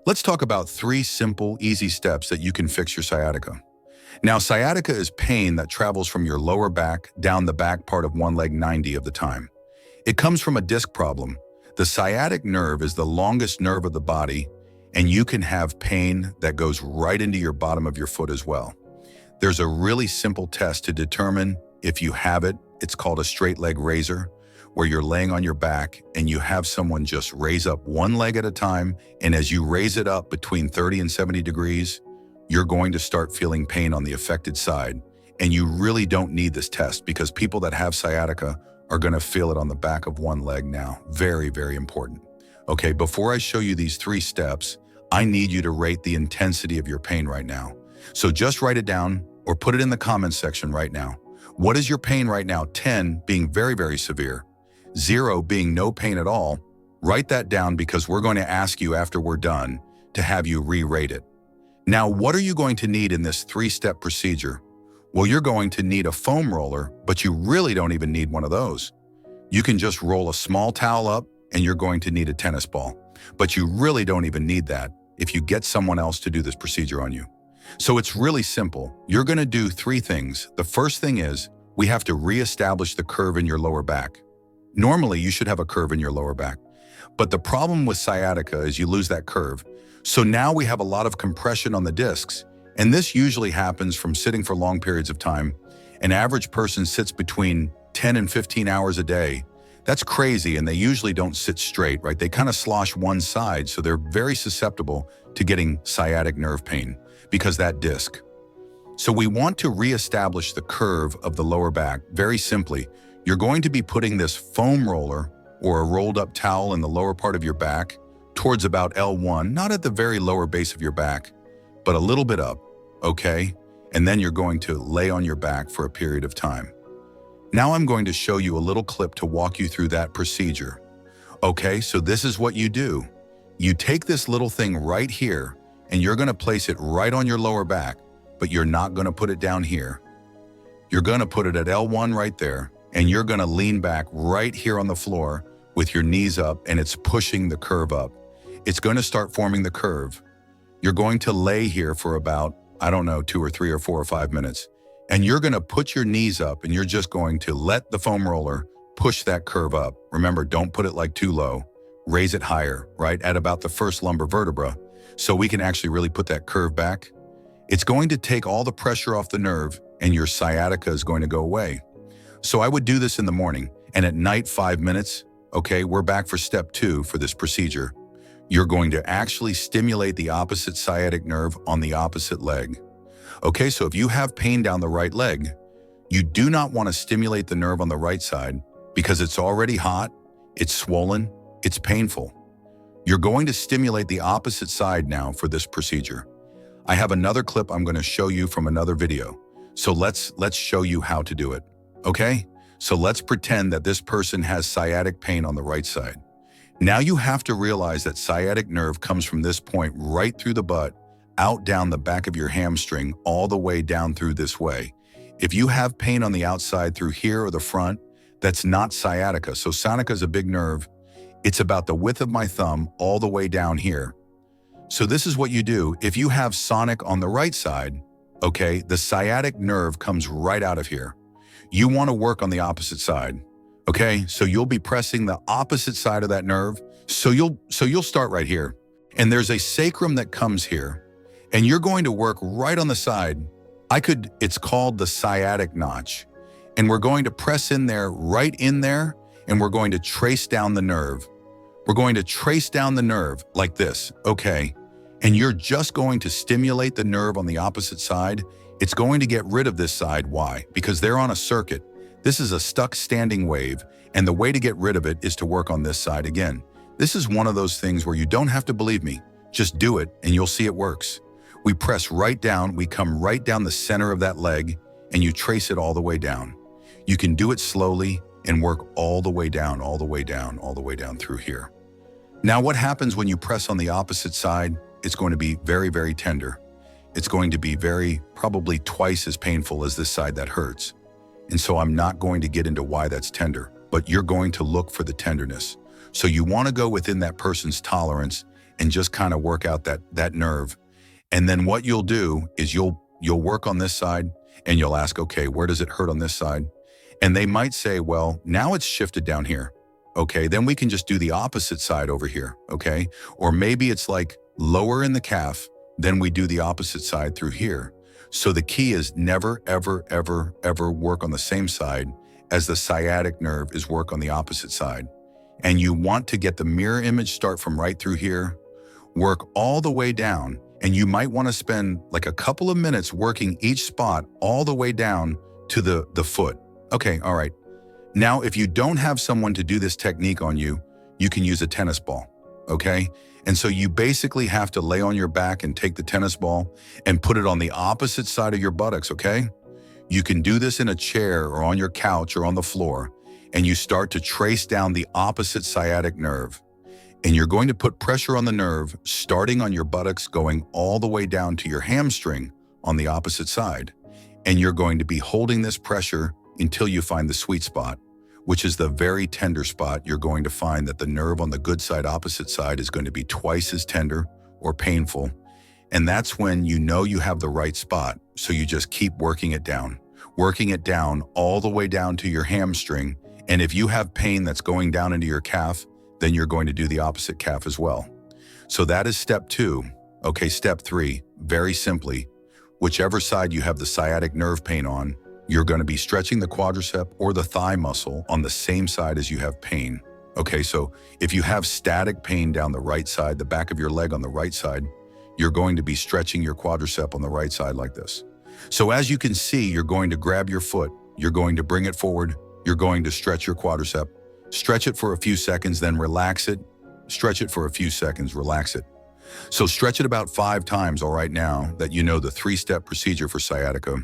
Let's talk about 3 simple, easy steps that you can fix your sciatica. Now, sciatica is pain that travels from your lower back down the back part of one leg 90 of the time. It comes from a disc problem. The sciatic nerve is the longest nerve of the body, and you can have pain that goes right into your bottom of your foot as well. There's a really simple test to determine if you have it. It's called a straight leg raiser, where you're laying on your back and you have someone just raise up one leg at a time, and as you raise it up between 30 and 70 degrees, you're going to start feeling pain on the affected side. And you really don't need this test because people that have sciatica are going to feel it on the back of one leg now. Very, very important. Okay, before I show you these 3 steps, I need you to rate the intensity of your pain right now. So just write it down or put it in the comments section right now. What is your pain right now? 10 being very, very severe. 0 being no pain at all. Write that down because we're going to ask you after we're done to have you re-rate it. Now, what are you going to need in this 3-step procedure? Well, you're going to need a foam roller, but you really don't even need one of those. You can just roll a small towel up and you're going to need a tennis ball, but you really don't even need that if you get someone else to do this procedure on you. So it's really simple. You're going to do 3 things. The first thing is we have to reestablish the curve in your lower back. Normally, you should have a curve in your lower back, but the problem with sciatica is you lose that curve. So now we have a lot of compression on the discs, and this usually happens from sitting for long periods of time. An average person sits between 10 and 15 hours a day. That's crazy, and they usually don't sit straight, right? They kind of slosh one side, so they're very susceptible to getting sciatic nerve pain because that disc. So we want to reestablish the curve of the lower back. Very simply, you're going to be putting this foam roller or a rolled up towel in the lower part of your back towards about L1, not at the very lower base of your back, but a little bit up, okay? And then you're going to lay on your back for a period of time. Now I'm going to show you a little clip to walk you through that procedure. Okay, so this is what you do. You take this little thing right here, and you're going to place it right on your lower back, but you're not going to put it down here. You're going to put it at L1 right there, and you're going to lean back right here on the floor with your knees up, and it's pushing the curve up. It's going to start forming the curve. You're going to lay here for about, 2 or 3 or 4 or 5 minutes. And you're going to put your knees up and you're just going to let the foam roller push that curve up. Remember, don't put it like too low. Raise it higher, right? At about the first lumbar vertebra. So we can actually really put that curve back. It's going to take all the pressure off the nerve and your sciatica is going to go away. So I would do this in the morning and at night 5 minutes. Okay, we're back for step 2 for this procedure. You're going to actually stimulate the opposite sciatic nerve on the opposite leg. Okay, so if you have pain down the right leg, you do not want to stimulate the nerve on the right side because it's already hot, it's swollen, it's painful. You're going to stimulate the opposite side now for this procedure. I have another clip I'm going to show you from another video. So let's show you how to do it. Okay? So let's pretend that this person has sciatic pain on the right side. Now you have to realize that sciatic nerve comes from this point right through the butt, out down the back of your hamstring, all the way down through this way. If you have pain on the outside through here or the front, that's not sciatica. So sciatica is a big nerve. It's about the width of my thumb all the way down here. So this is what you do. If you have sonic on the right side, okay, the sciatic nerve comes right out of here. You want to work on the opposite side. Okay, so you'll be pressing the opposite side of that nerve. So you'll start right here. And there's a sacrum that comes here. And you're going to work right on the side. It's called the sciatic notch. And we're going to press in there, right in there, and we're going to trace down the nerve. We're going to trace down the nerve like this, okay? And you're just going to stimulate the nerve on the opposite side. It's going to get rid of this side. Why? Because they're on a circuit. This is a stuck standing wave, and the way to get rid of it is to work on this side again. This is one of those things where you don't have to believe me. Just do it, and you'll see it works. We press right down, we come right down the center of that leg, and you trace it all the way down. You can do it slowly and work all the way down, all the way down, all the way down through here. Now, what happens when you press on the opposite side? It's going to be very, very tender. It's going to be probably twice as painful as this side that hurts. And so I'm not going to get into why that's tender, but you're going to look for the tenderness. So you want to go within that person's tolerance and just kind of work out that nerve. And then what you'll do is you'll work on this side and you'll ask, okay, where does it hurt on this side? And they might say, well, now it's shifted down here. Okay, then we can just do the opposite side over here, okay? Or maybe it's like lower in the calf, then we do the opposite side through here. So the key is never, ever, ever, ever work on the same side as the sciatic nerve is work on the opposite side. And you want to get the mirror image start from right through here, work all the way down, and you might want to spend like a couple of minutes working each spot all the way down to the foot. Okay, all right. Now, if you don't have someone to do this technique on you, you can use a tennis ball, okay? And so you basically have to lay on your back and take the tennis ball and put it on the opposite side of your buttocks, okay? You can do this in a chair or on your couch or on the floor, and you start to trace down the opposite sciatic nerve. And you're going to put pressure on the nerve, starting on your buttocks, going all the way down to your hamstring on the opposite side. And you're going to be holding this pressure until you find the sweet spot, which is the very tender spot. You're going to find that the nerve on the good side, opposite side, is going to be twice as tender or painful. And that's when you know you have the right spot. So you just keep working it down all the way down to your hamstring. And if you have pain that's going down into your calf, then you're going to do the opposite calf as well. So that is step 2. Okay, step 3, very simply, whichever side you have the sciatic nerve pain on, you're going to be stretching the quadricep or the thigh muscle on the same side as you have pain. Okay, so if you have static pain down the right side, the back of your leg on the right side, you're going to be stretching your quadricep on the right side like this. So as you can see, you're going to grab your foot, you're going to bring it forward, you're going to stretch your quadricep, stretch it for a few seconds, then relax it, stretch it for a few seconds, relax it. So stretch it about 5 times, all right, now that you know the 3-step procedure for sciatica.